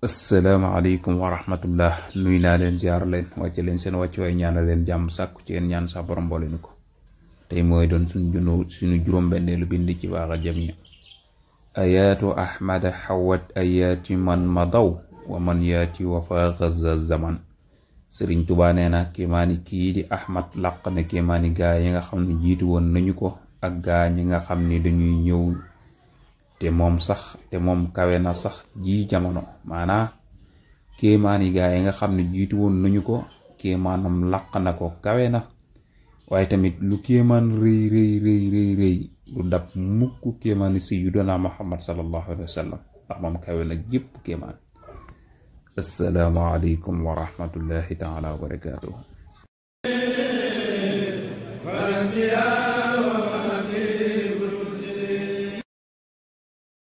asalaamaaleykum wa rahmatullah nuy naa leen ziar leen wàcce leen seen wàcc waay ñaanal leen jàmm sàkku ci yéen ñaan sa borom boole ni ko tey mooy doon suñu juróom-benneelu bind ci waaxa jami ayaatu ahmada xawat ayaati man madaw wa man yaati wa faaxaza zaman sëriñ Tuubaa nee na kéemaani kii di ahmad làq na kéemaani gaa yi nga xam ne jiitu woon nañu ko ak gaa ñi nga xam ni dañuy ñëw te moom kawe na sax ji jamono maanaa kéemaani gaa yi nga xam ne jiitu woon nañu ko kéemaanam làq na ko kawe na waaye tamit lu kéemaan rëy rëy rëy rëy rëy lu dab mukk kéemaani sayyiduna Muhammad sallallahu alayhi wa sallam ndax moom kawe na gépp kéemaan. assalaamu aleykum wa rahmatullahi taala wa barakaatuhu.